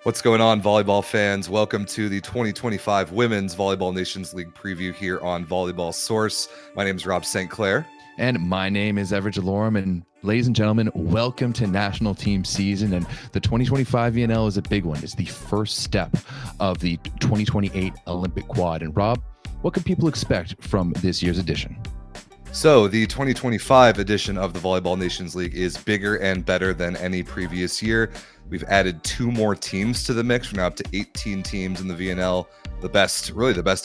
What's going on, volleyball fans? Welcome to the 2025 Women's Volleyball Nations League Preview here on Volleyball Source. My name is Rob St. Clair. And my name is Everett Delorme. And ladies and gentlemen, welcome to national team season. And the 2025 VNL is a big one. It's the first step of the 2028 Olympic quad. And Rob, what can people expect from this year's edition? So the 2025 edition of the Volleyball Nations League is bigger and better than any previous year. We've added 2 more teams to the mix. We're now up to 18 teams in the VNL, the best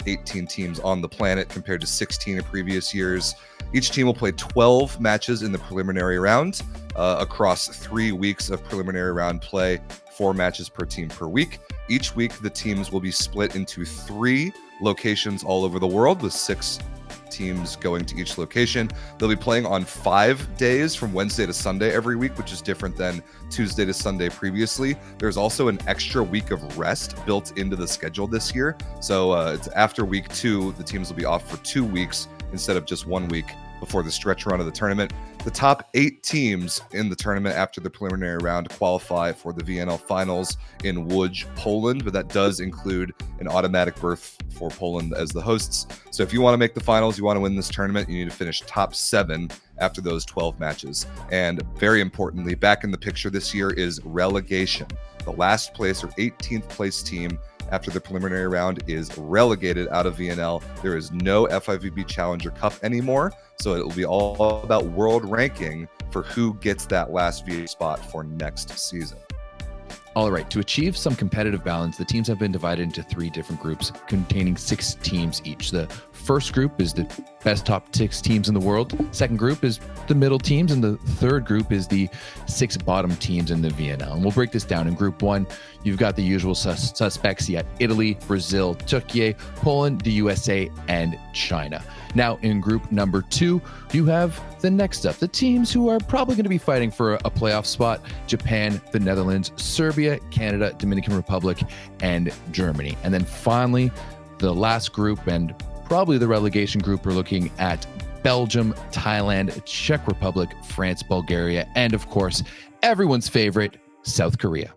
18 teams on the planet compared to 16 in previous years. Each team will play 12 matches in the preliminary round across 3 weeks of preliminary round play, 4 matches per team per week. Each week, the teams will be split into 3 locations all over the world with 6 teams going to each location. They'll be playing on 5 days from Wednesday to Sunday every week, which is different than Tuesday to Sunday previously. There's also an extra week of rest built into the schedule this year. So it's after week 2, the teams will be off for 2 weeks instead of just 1 week before the stretch run of the tournament. The top 8 teams in the tournament after the preliminary round qualify for the VNL finals in Łódź, Poland, but that does include an automatic berth for Poland as the hosts. So if you want to make the finals, you want to win this tournament, you need to finish top 7 after those 12 matches. And very importantly, back in the picture this year is relegation. The last place or 18th place team after the preliminary round is relegated out of VNL. There is no FIVB Challenger Cup anymore, so it will be all about world ranking for who gets that last VA spot for next season. All right, to achieve some competitive balance, the teams have been divided into 3 different groups containing 6 teams each. The first group is the best top 6 teams in the world. Second group is the middle teams, and the third group is the 6 bottom teams in the VNL. And we'll break this down. In group 1, you've got the usual suspects. You got Italy, Brazil, Türkiye, Poland, the USA, and China. Now, in group number 2, you have the next up, the teams who are probably going to be fighting for a playoff spot: Japan, the Netherlands, Serbia, Canada, Dominican Republic, and Germany. And then finally, the last group, and probably the relegation group, we're looking at Belgium, Thailand, Czech Republic, France, Bulgaria, and of course, everyone's favorite, South Korea.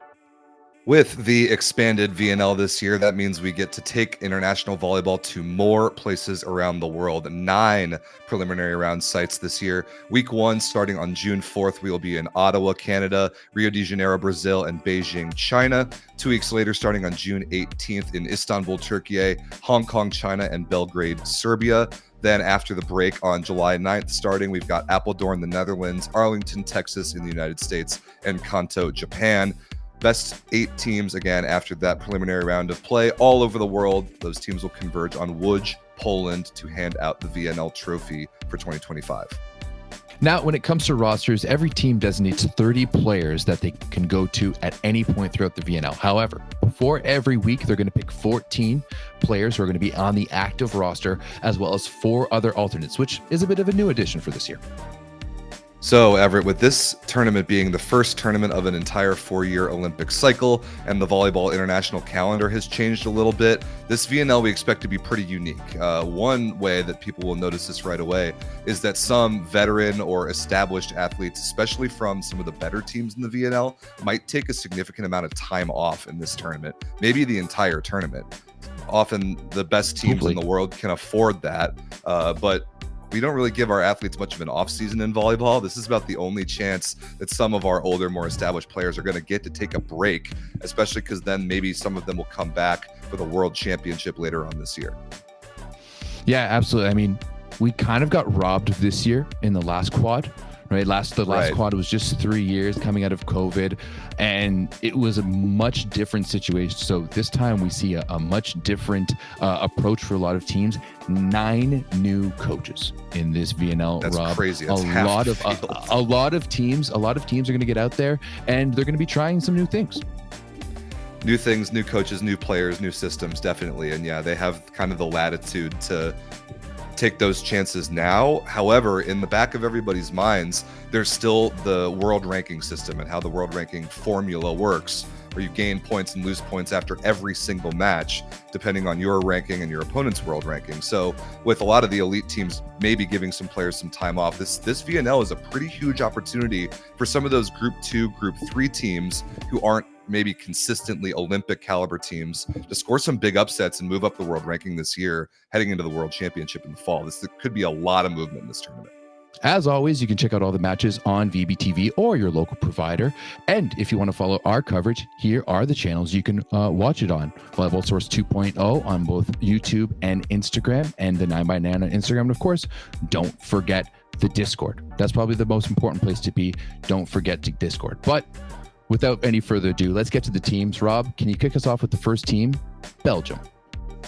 With the expanded VNL this year, that means we get to take international volleyball to more places around the world. 9 preliminary round sites this year. Week 1, starting on June 4th, we will be in Ottawa, Canada, Rio de Janeiro, Brazil, and Beijing, China. 2 weeks later, starting on June 18th, in Istanbul, Türkiye, Hong Kong, China, and Belgrade, Serbia. Then after the break on July 9th starting, we've got Apeldoorn, the Netherlands, Arlington, Texas in the United States, and Kanto, Japan. Best 8 teams, again, after that preliminary round of play all over the world. Those teams will converge on Łódź, Poland, to hand out the VNL trophy for 2025. Now, when it comes to rosters, every team designates 30 players that they can go to at any point throughout the VNL. However, before every week, they're going to pick 14 players who are going to be on the active roster, as well as 4 other alternates, which is a bit of a new addition for this year. So, Everett, with this tournament being the first tournament of an entire 4-year Olympic cycle, and the volleyball international calendar has changed a little bit, this VNL we expect to be pretty unique. One way that people will notice this right away is that some veteran or established athletes, especially from some of the better teams in the VNL, might take a significant amount of time off in this tournament, maybe the entire tournament. Often the best teams in the world can afford that, but we don't really give our athletes much of an off-season in volleyball. This is about the only chance that some of our older, more established players are going to get to take a break, especially because then maybe some of them will come back for the World Championship later on this year. Yeah, absolutely. I mean, we kind of got robbed this year in the last quad, right? The last quad was just 3 years coming out of COVID, and it was a much different situation. So this time we see a much different approach for a lot of teams. 9 new coaches in this VNL. That's Rob. crazy. That's a lot of teams are going to get out there, and they're going to be trying some new things. New things, new coaches, new players, new systems, definitely. And yeah, they have kind of the latitude to take those chances now. However, in the back of everybody's minds, there's still the world ranking system and how the world ranking formula works, where you gain points and lose points after every single match, depending on your ranking and your opponent's world ranking. So with a lot of the elite teams maybe giving some players some time off, this VNL is a pretty huge opportunity for some of those Group 2, Group 3 teams who aren't maybe consistently Olympic caliber teams to score some big upsets and move up the world ranking this year, heading into the World Championship in the fall. This could be a lot of movement in this tournament. As always, you can check out all the matches on VBTV or your local provider. And if you want to follow our coverage, here are the channels you can watch it on. Volleyball Source 2.0 on both YouTube and Instagram, and the 9x9 on Instagram. And of course, don't forget the Discord. That's probably the most important place to be. Don't forget the Discord. But without any further ado, let's get to the teams. Rob, can you kick us off with the first team, Belgium?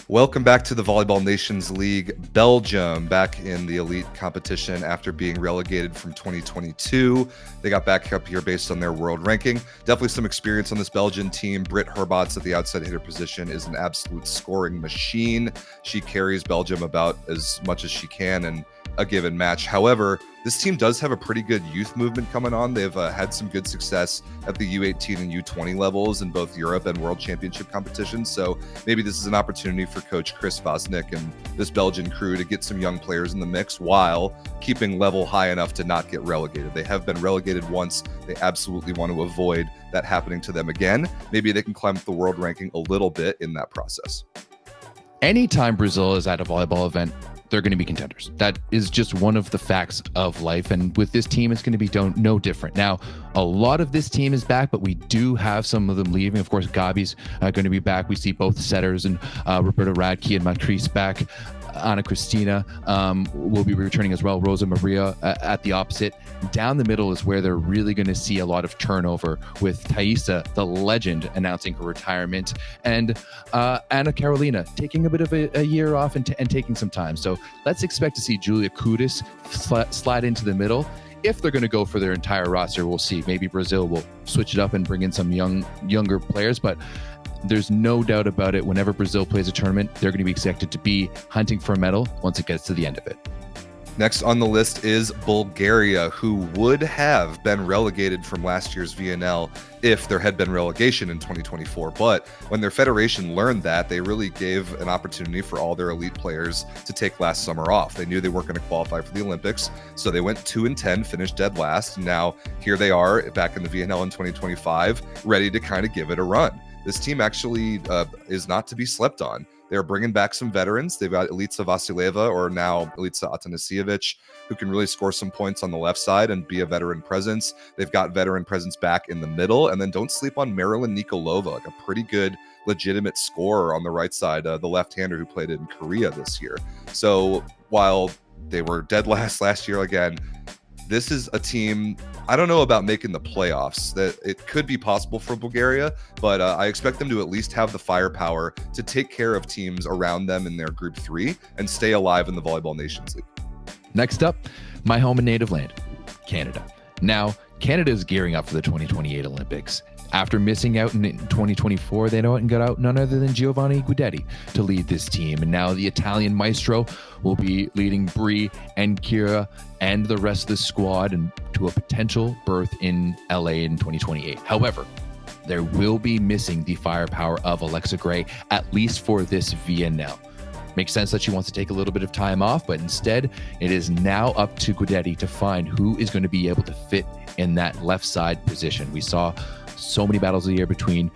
Welcome back to the Volleyball Nations League. Belgium back in the elite competition after being relegated from 2022. They got back up here based on their world ranking. Definitely some experience on this Belgian team. Britt Herbots at the outside hitter position is an absolute scoring machine. She carries Belgium about as much as she can in a given match. However, this team does have a pretty good youth movement coming on. They've had some good success at the U18 and U20 levels in both Europe and World Championship competitions. So maybe this is an opportunity for Coach Chris Vosnick and this Belgian crew to get some young players in the mix while keeping level high enough to not get relegated. They have been relegated once. They absolutely want to avoid that happening to them again. Maybe they can climb up the world ranking a little bit in that process. Anytime Brazil is at a volleyball event, they're going to be contenders. That is just one of the facts of life. And with this team, it's going to be no different. Now, a lot of this team is back, but we do have some of them leaving. Of course, Gabi's going to be back. We see both setters and Roberta Radke and Matrice back. Ana Cristina will be returning as well. Rosa Maria at the opposite. Down the middle is where they're really going to see a lot of turnover, with Thaisa, the legend, announcing her retirement, and Anna Carolina taking a bit of a year off and taking some time. So let's expect to see Julia Kudis slide into the middle. If they're going to go for their entire roster, we'll see. Maybe Brazil will switch it up and bring in some younger players, but there's no doubt about it. Whenever Brazil plays a tournament, they're going to be expected to be hunting for a medal once it gets to the end of it. Next on the list is Bulgaria, who would have been relegated from last year's VNL if there had been relegation in 2024. But when their federation learned that, they really gave an opportunity for all their elite players to take last summer off. They knew they weren't going to qualify for the Olympics, so they went 2-10, finished dead last. And now here they are back in the VNL in 2025, ready to kind of give it a run. This team actually is not to be slept on. They're bringing back some veterans. They've got Elitsa Vasileva, or now Elitsa Atanasievich, who can really score some points on the left side and be a veteran presence. They've got veteran presence back in the middle. And then don't sleep on Marilyn Nikolova, like a pretty good, legitimate scorer on the right side, the left-hander who played in Korea this year. So while they were dead last year again, this is a team, I don't know about making the playoffs. That it could be possible for Bulgaria, but I expect them to at least have the firepower to take care of teams around them in their Group 3 and stay alive in the Volleyball Nations League. Next up, my home and native land, Canada. Now, Canada is gearing up for the 2028 Olympics. After missing out in 2024, they went and got out none other than Giovanni Guidetti to lead this team. And now the Italian maestro will be leading Brie and Kira and the rest of the squad and to a potential berth in LA in 2028. However, they will be missing the firepower of Alexa Gray, at least for this VNL. Makes sense that she wants to take a little bit of time off, but instead it is now up to Guidetti to find who is going to be able to fit in that left side position. We saw so many battles of the year between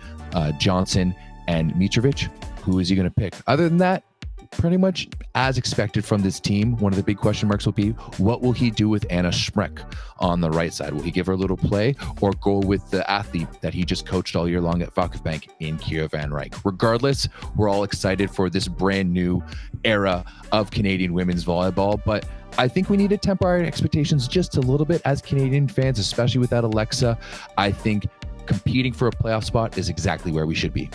Johnson and Mitrovic. Who is he going to pick? Other than that, pretty much as expected from this team. One of the big question marks will be, what will he do with Anna Schmreck on the right side? Will he give her a little play or go with the athlete that he just coached all year long at Vakifbank in Kira Van Rijk? Regardless, we're all excited for this brand new era of Canadian women's volleyball, but I think we need to temper our expectations just a little bit as Canadian fans, especially without Alexa. I think competing for a playoff spot is exactly where we should be.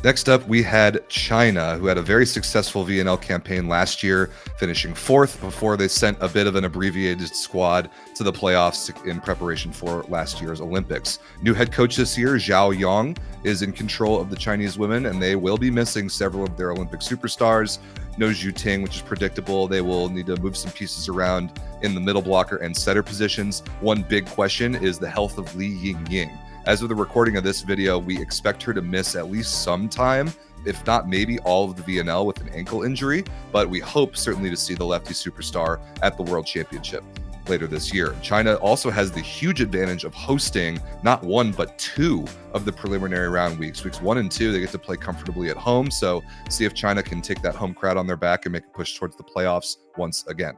Next up, we had China, who had a very successful VNL campaign last year, finishing 4th before they sent a bit of an abbreviated squad to the playoffs in preparation for last year's Olympics. New head coach this year, Zhao Yong, is in control of the Chinese women, and they will be missing several of their Olympic superstars. No Zhu Ting, which is predictable. They will need to move some pieces around in the middle blocker and setter positions. One big question is the health of Li Yingying. As of the recording of this video, we expect her to miss at least some time, if not maybe all of the VNL with an ankle injury, but we hope certainly to see the lefty superstar at the World Championship. later this year. China also has the huge advantage of hosting not one, but two of the preliminary round weeks. Weeks 1 and 2, they get to play comfortably at home. So see if China can take that home crowd on their back and make a push towards the playoffs once again.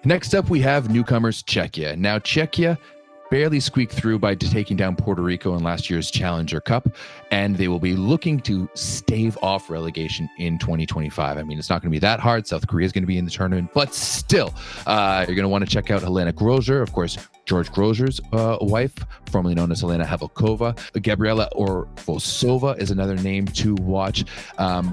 Next up, we have newcomers Czechia. Now, Czechia barely squeaked through by taking down Puerto Rico in last year's Challenger Cup, and they will be looking to stave off relegation in 2025. I mean, it's not going to be that hard. South Korea is going to be in the tournament, but still, you're going to want to check out Helena Grozer, of course, George Grozer's wife, formerly known as Helena Havelkova. Gabriela Orvosova is another name to watch,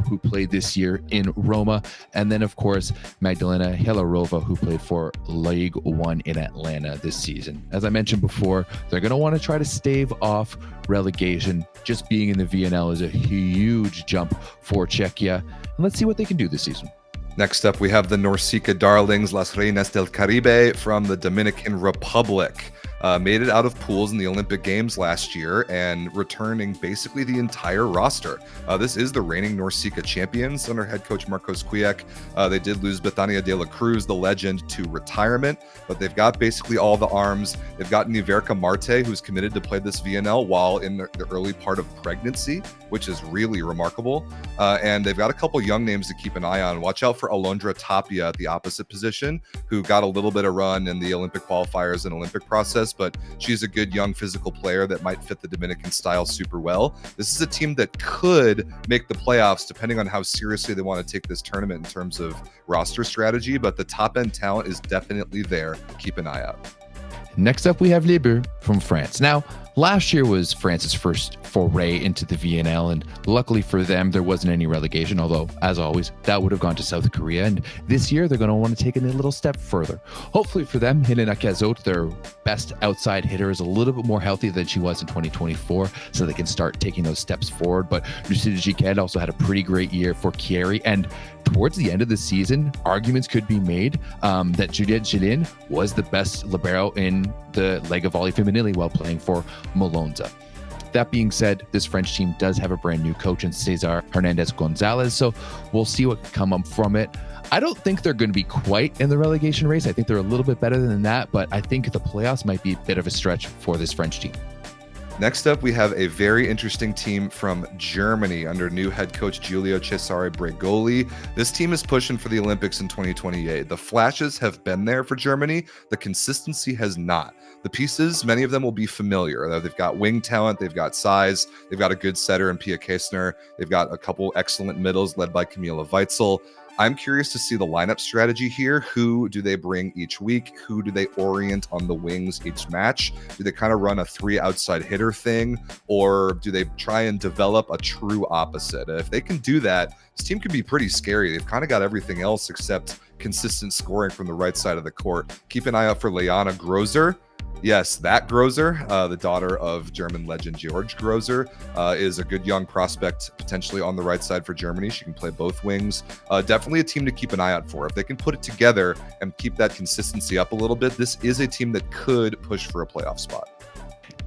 who played this year in Roma. And then, of course, Magdalena Helarova, who played for League One in Atlanta this season. As I mentioned before, they're going to want to try to stave off relegation. Just being in the VNL is a huge jump for Czechia. And let's see what they can do this season. Next up, we have the Norsica Darlings, Las Reinas del Caribe from the Dominican Republic. Made it out of pools in the Olympic Games last year and returning basically the entire roster. This is the reigning Norsica champions under head coach Marcos Cuiec. They did lose Bethania de la Cruz, the legend, to retirement, but they've got basically all the arms. They've got Niverka Marte, who's committed to play this VNL while in the early part of pregnancy, which is really remarkable. And they've got a couple young names to keep an eye on. Watch out for Alondra Tapia at the opposite position, who got a little bit of run in the Olympic qualifiers and Olympic process, but she's a good young physical player that might fit the Dominican style super well. This is a team that could make the playoffs depending on how seriously they want to take this tournament in terms of roster strategy, but the top end talent is definitely there. Keep an eye out. Next up, we have Les Bleus from France. Now, last year was France's first foray into the VNL, and luckily for them, there wasn't any relegation, although, as always, that would have gone to South Korea. And this year, they're going to want to take it a little step further. Hopefully for them, Helena Cazot, their best outside hitter, is a little bit more healthy than she was in 2024, so they can start taking those steps forward. But Lucille Giquet also had a pretty great year for Chieri, and towards the end of the season, arguments could be made that Juliette Gélin was the best libero in the Lega Volley Femminile while playing for Molonza. That being said, this French team does have a brand new coach in Cesar Hernandez Gonzalez, so we'll see what can come up from it. I don't think they're going to be quite in the relegation race. I think they're a little bit better than that, but I think the playoffs might be a bit of a stretch for this French team. Next up, we have a very interesting team from Germany under new head coach Giulio Cesare Bregoli. This team is pushing for the Olympics in 2028. The flashes have been there for Germany. The consistency has not. The pieces, many of them will be familiar. They've got wing talent, they've got size, they've got a good setter in Pia Kaesner, they've got a couple excellent middles led by Camila Weitzel. I'm curious to see the lineup strategy here. Who do they bring each week? Who do they orient on the wings each match? Do they kind of run a 3 outside hitter thing? Or do they try and develop a true opposite? And if they can do that, this team could be pretty scary. They've kind of got everything else except consistent scoring from the right side of the court. Keep an eye out for Leana Grozer. Yes, that Grozer, the daughter of German legend George Grozer, is a good young prospect, potentially on the right side for Germany. She can play both wings. Definitely a team to keep an eye out for. If they can put it together and keep that consistency up a little bit, this is a team that could push for a playoff spot.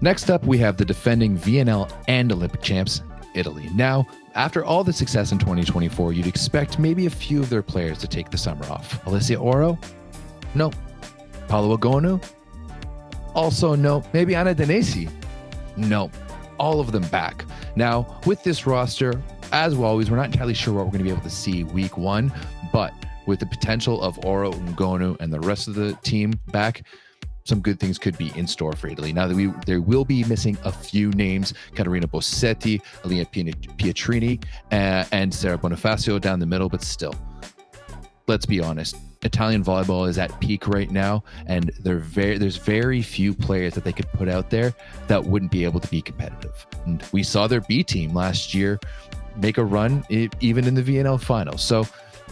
Next up, we have the defending VNL and Olympic champs, Italy. Now, after all the success in 2024, you'd expect maybe a few of their players to take the summer off. Alessia Oro? No. Paolo Agonu? Also no. Maybe Anna Danesi? No. All of them back. Now, with this roster, as always, we're not entirely sure what we're going to be able to see week 1, but with the potential of Oro, Ngonu, and the rest of the team back, some good things could be in store for Italy. Now that they will be missing a few names, Caterina Bossetti, Alina Pietrini, and Sarah Bonifacio down the middle, but still, let's be honest. Italian volleyball is at peak right now, and there's very few players that they could put out there that wouldn't be able to be competitive. And we saw their B team last year make a run even in the VNL finals. So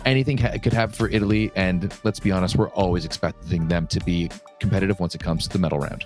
anything could happen for Italy, and let's be honest, we're always expecting them to be competitive once it comes to the medal round.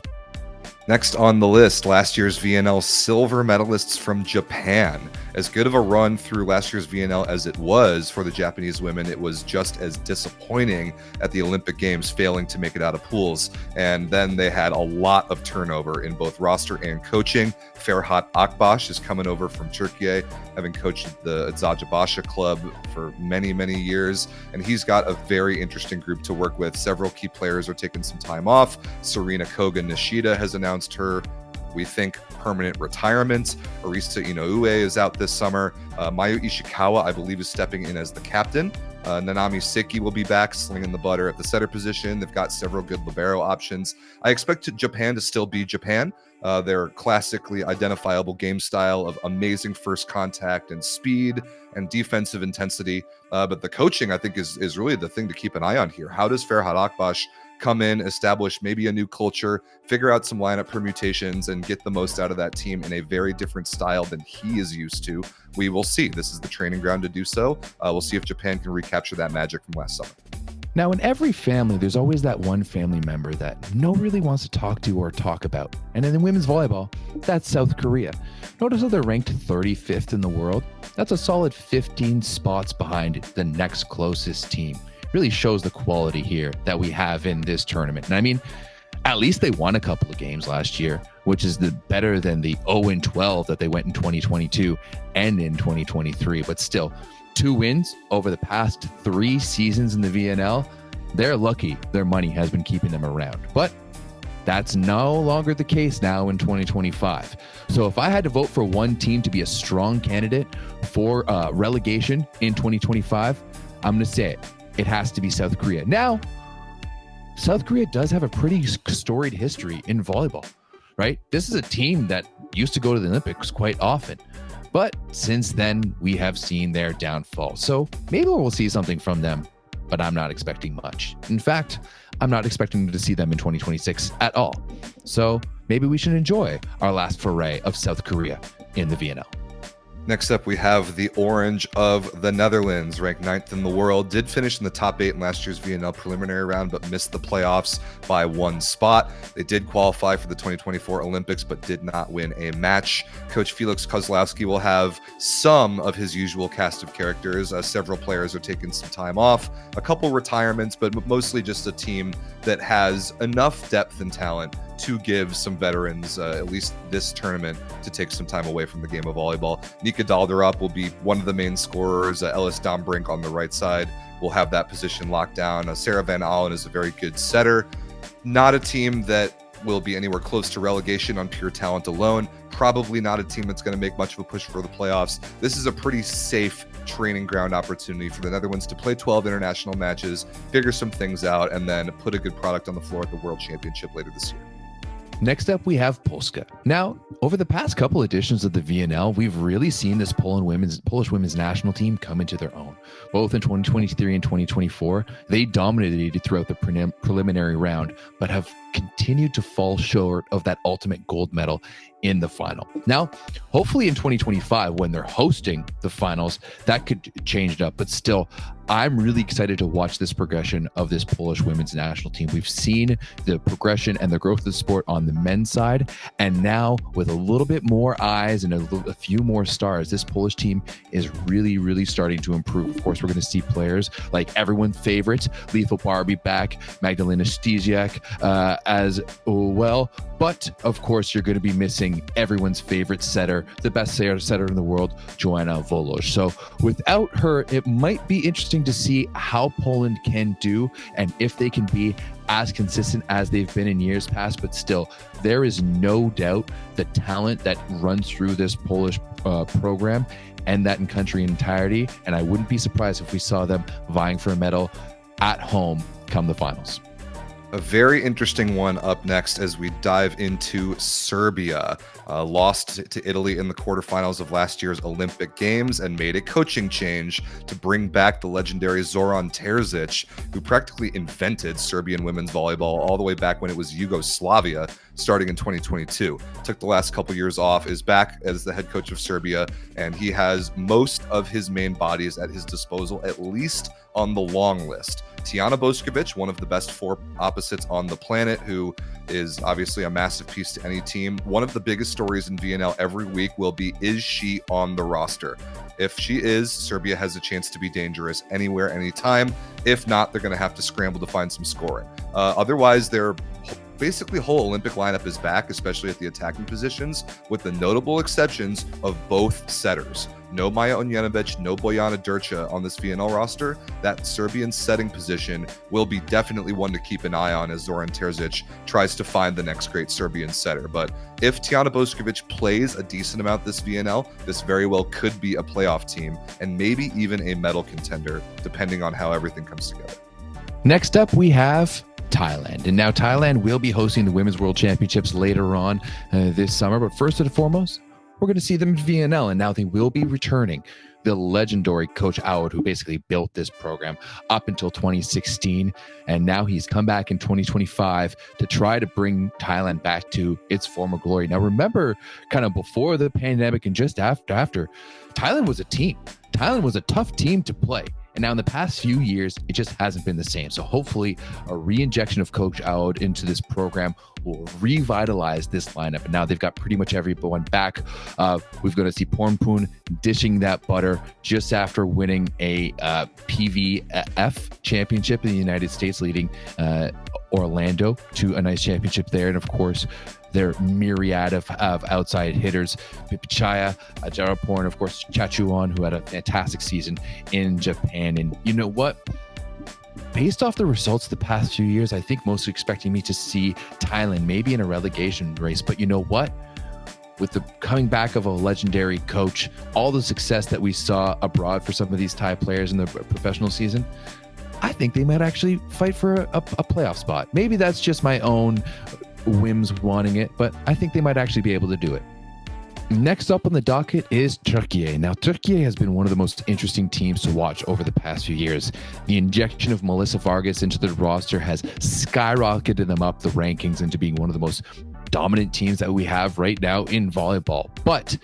Next on the list, last year's VNL silver medalists from Japan. as good of a run through last year's VNL as it was for the Japanese women, it was just as disappointing at the Olympic Games, failing to make it out of pools. And then they had a lot of turnover in both roster and coaching. Ferhat Akbaş is coming over from Türkiye, having coached the Eczacıbaşı club for many, many years. And he's got a very interesting group to work with. Several key players are taking some time off. Serena Koga Nishida has announced her, we think, permanent retirement. Arista Inoue is out this summer. Mayu Ishikawa, I believe, is stepping in as the captain. Nanami Seki will be back, slinging the butter at the setter position. They've got several good libero options. I expect Japan to still be Japan. Their classically identifiable game style of amazing first contact and speed and defensive intensity. But the coaching, I think, is really the thing to keep an eye on here. How does Ferhat Akbaş come in, establish maybe a new culture, figure out some lineup permutations, and get the most out of that team in a very different style than he is used to? We will see. This is the training ground to do so. We'll see if Japan can recapture that magic from last summer. Now, in every family, there's always that one family member that no one really wants to talk to or talk about. And in women's volleyball, that's South Korea. Notice how they're ranked 35th in the world. That's a solid 15 spots behind the next closest team. Really shows the quality here that we have in this tournament. And I mean, at least they won a couple of games last year, which is better than the 0-12 that they went in 2022 and in 2023. But still, 2 wins over the past 3 seasons in the VNL. They're lucky their money has been keeping them around. But that's no longer the case now in 2025. So if I had to vote for one team to be a strong candidate for relegation in 2025, I'm going to say it. It has to be South Korea. Now, South Korea does have a pretty storied history in volleyball, right? This is a team that used to go to the Olympics quite often. But since then, we have seen their downfall. So maybe we'll see something from them, but I'm not expecting much. In fact, I'm not expecting to see them in 2026 at all. So maybe we should enjoy our last foray of South Korea in the VNL. Next up, we have the Orange of the Netherlands, ranked 9th in the world. Did finish in the top 8 in last year's VNL preliminary round, but missed the playoffs by 1 spot. They did qualify for the 2024 Olympics, but did not win a match. Coach Felix Kozlowski will have some of his usual cast of characters. Several players are taking some time off, a couple retirements, but mostly just a team that has enough depth and talent to give some veterans, at least this tournament, to take some time away from the game of volleyball. Nika Dalderup will be one of the main scorers. Ellis Dombrink on the right side will have that position locked down. Sarah Van Allen is a very good setter. Not a team that will be anywhere close to relegation on pure talent alone. Probably not a team that's going to make much of a push for the playoffs. This is a pretty safe training ground opportunity for the Netherlands to play 12 international matches, figure some things out, and then put a good product on the floor at the World Championship later this year. Next up, we have Polska. Now, over the past couple editions of the VNL, we've really seen this Polish women's national team come into their own. Both in 2023 and 2024, they dominated throughout the preliminary round, but have continued to fall short of that ultimate gold medal in the final. Now, hopefully in 2025, when they're hosting the finals, that could change it up. But still, I'm really excited to watch this progression of this Polish women's national team. We've seen the progression and the growth of the sport on the men's side. And now with a little bit more eyes and a few more stars, this Polish team is really, really starting to improve. Of course, we're going to see players like everyone's favorite, Lethal Barbie back, Magdalena Stysiak as well. But of course, you're going to be missing everyone's favorite setter, the best setter in the world, Joanna Voloj. So without her, it might be interesting to see how Poland can do and if they can be as consistent as they've been in years past. But still, there is no doubt the talent that runs through this Polish program and that in country entirety. And I wouldn't be surprised if we saw them vying for a medal at home come the finals. A very interesting one up next as we dive into Serbia. Lost to Italy in the quarterfinals of last year's Olympic Games and made a coaching change to bring back the legendary Zoran Terzic, who practically invented Serbian women's volleyball all the way back when it was Yugoslavia, starting in 2022. Took the last couple years off, is back as the head coach of Serbia, and he has most of his main bodies at his disposal, at least on the long list, Tijana Boskovic, one of the best four opposites on the planet, who is obviously a massive piece to any team. One of the biggest stories in VNL every week will be, is she on the roster? If she is, Serbia has a chance to be dangerous anywhere, anytime. If not, they're going to have to scramble to find some scoring. Otherwise, their basically whole Olympic lineup is back, especially at the attacking positions, with the notable exceptions of both setters. No Maja Onjenovic, no Bojana Durca on this VNL roster. That Serbian setting position will be definitely one to keep an eye on as Zoran Terzic tries to find the next great Serbian setter. But if Tijana Boskovic plays a decent amount this VNL, this very well could be a playoff team and maybe even a medal contender, depending on how everything comes together. Next up, we have Thailand. And now Thailand will be hosting the Women's World Championships later on this summer. But first and foremost, we're going to see them in VNL. And now they will be returning the legendary Coach Aoud, who basically built this program up until 2016. And now he's come back in 2025 to try to bring Thailand back to its former glory. Now, remember, kind of before the pandemic and just after, Thailand was a team. Thailand was a tough team to play. And now in the past few years, it just hasn't been the same. So hopefully a re-injection of Coach Aoud into this program will revitalize this lineup. And now they've got pretty much everyone back. We're going to see Pornpoon dishing that butter just after winning a PVF championship in the United States, leading Orlando to a nice championship there. And of course, their myriad of outside hitters, Pipichaya, Jarapor, and of course, Chachuan, who had a fantastic season in Japan. And you know what? Based off the results the past few years, I think most are expecting me to see Thailand maybe in a relegation race. But you know what? With the coming back of a legendary coach, all the success that we saw abroad for some of these Thai players in the professional season, I think they might actually fight for a playoff spot. Maybe that's just my own whims wanting it, but I think they might actually be able to do it. Next up on the docket is Türkiye. Now, Türkiye has been one of the most interesting teams to watch over the past few years. The injection of Melissa Vargas into the roster has skyrocketed them up the rankings into being one of the most dominant teams that we have right now in volleyball. But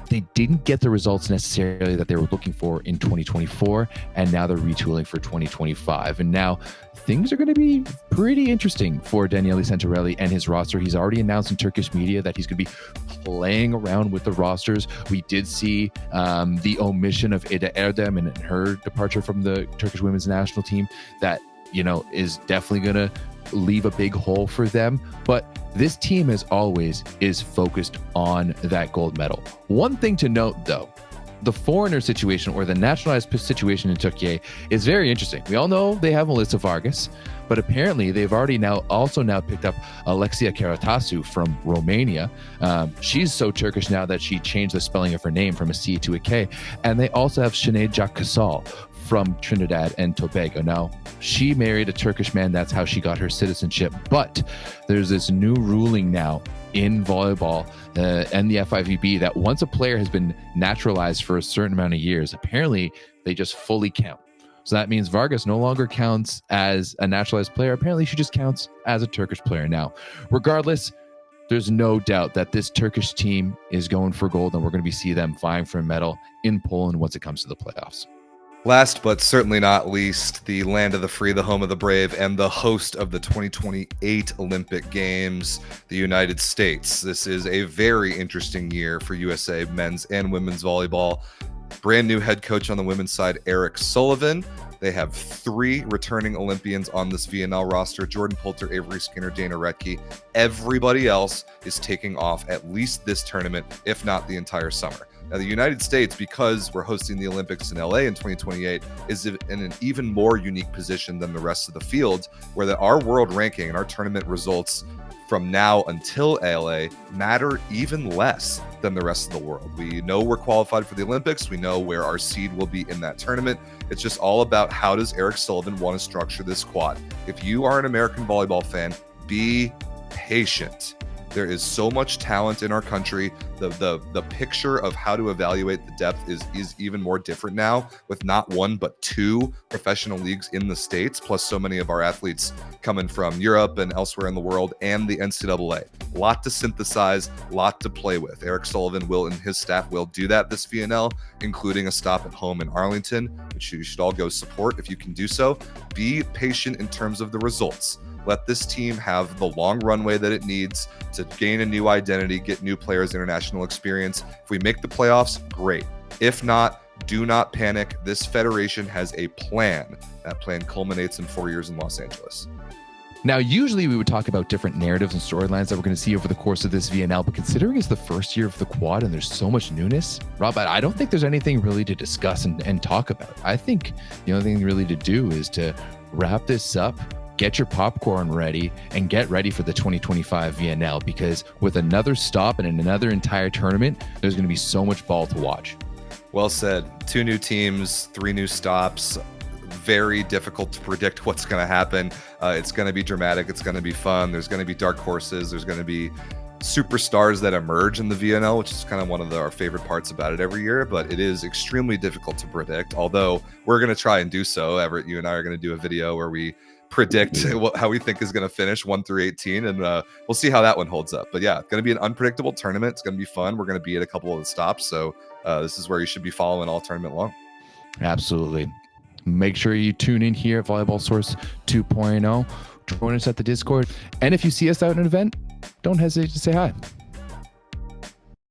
they didn't get the results necessarily that they were looking for in 2024, and now they're retooling for 2025. And now things are going to be pretty interesting for Daniele Santarelli and his roster. He's already announced in Turkish media that he's going to be playing around with the rosters. We did see the omission of Eda Erdem and her departure from the Turkish women's national team. That, you know, is definitely going to leave a big hole for them. But this team, as always, is focused on that gold medal. One thing to note, though, the foreigner situation or the naturalized situation in Türkiye is very interesting. We all know they have Melissa Vargas, but apparently they've already now picked up Alexia Karatasu from Romania. She's so Turkish now that she changed the spelling of her name from a C to a K. And they also have Sinead Jakkasal from Trinidad and Tobago. Now, she married a Turkish man. That's how she got her citizenship. But there's this new ruling now in volleyball and the FIVB that once a player has been naturalized for a certain amount of years, apparently they just fully count. So that means Vargas no longer counts as a naturalized player. Apparently she just counts as a Turkish player now. Regardless, there's no doubt that this Turkish team is going for gold, and we're going to be seeing them vying for a medal in Poland once it comes to the playoffs. Last but certainly not least, the land of the free, the home of the brave, and the host of the 2028 Olympic Games, the United States. This is a very interesting year for USA men's and women's volleyball. Brand new head coach on the women's side, Eric Sullivan. They have 3 returning Olympians on this VNL roster: Jordan Poulter, Avery Skinner, Dana Retke. Everybody else is taking off at least this tournament, if not the entire summer. Now, the United States, because we're hosting the Olympics in LA in 2028, is in an even more unique position than the rest of the field, where our world ranking and our tournament results from now until LA matter even less than the rest of the world. We know we're qualified for the Olympics. We know where our seed will be in that tournament. It's just all about, how does Eric Sullivan want to structure this quad? If you are an American volleyball fan, be patient. There is so much talent in our country. The picture of how to evaluate the depth is even more different now, with not one but two professional leagues in the States, plus so many of our athletes coming from Europe and elsewhere in the world, and the NCAA. A lot to synthesize, a lot to play with. Eric Sullivan will and his staff will do that this VNL, including a stop at home in Arlington, which you should all go support if you can do so. Be patient in terms of the results. Let this team have the long runway that it needs to gain a new identity, get new players international experience. If we make the playoffs, great. If not, do not panic. This federation has a plan. That plan culminates in 4 years in Los Angeles. Now, usually we would talk about different narratives and storylines that we're going to see over the course of this VNL, but considering it's the first year of the quad and there's so much newness, Rob, I don't think there's anything really to discuss and talk about. I think the only thing really to do is to wrap this up, get your popcorn ready, and get ready for the 2025 VNL, because with another stop and another entire tournament, there's going to be so much ball to watch. Well said. 2 new teams, 3 new stops. Very difficult to predict what's going to happen. It's going to be dramatic. It's going to be fun. There's going to be dark horses. There's going to be superstars that emerge in the VNL, which is kind of one of our favorite parts about it every year, but it is extremely difficult to predict, although we're going to try and do so. Everett, you and I are going to do a video where we predict how we think is going to finish 1 through 18, and we'll see how that one holds up. But yeah, it's going to be an unpredictable tournament. It's going to be fun. We're going to be at a couple of the stops, so this is where you should be following all tournament long. Absolutely. Make sure you tune in here at Volleyball Source 2.0. Join us at the Discord. And if you see us out at an event, don't hesitate to say hi.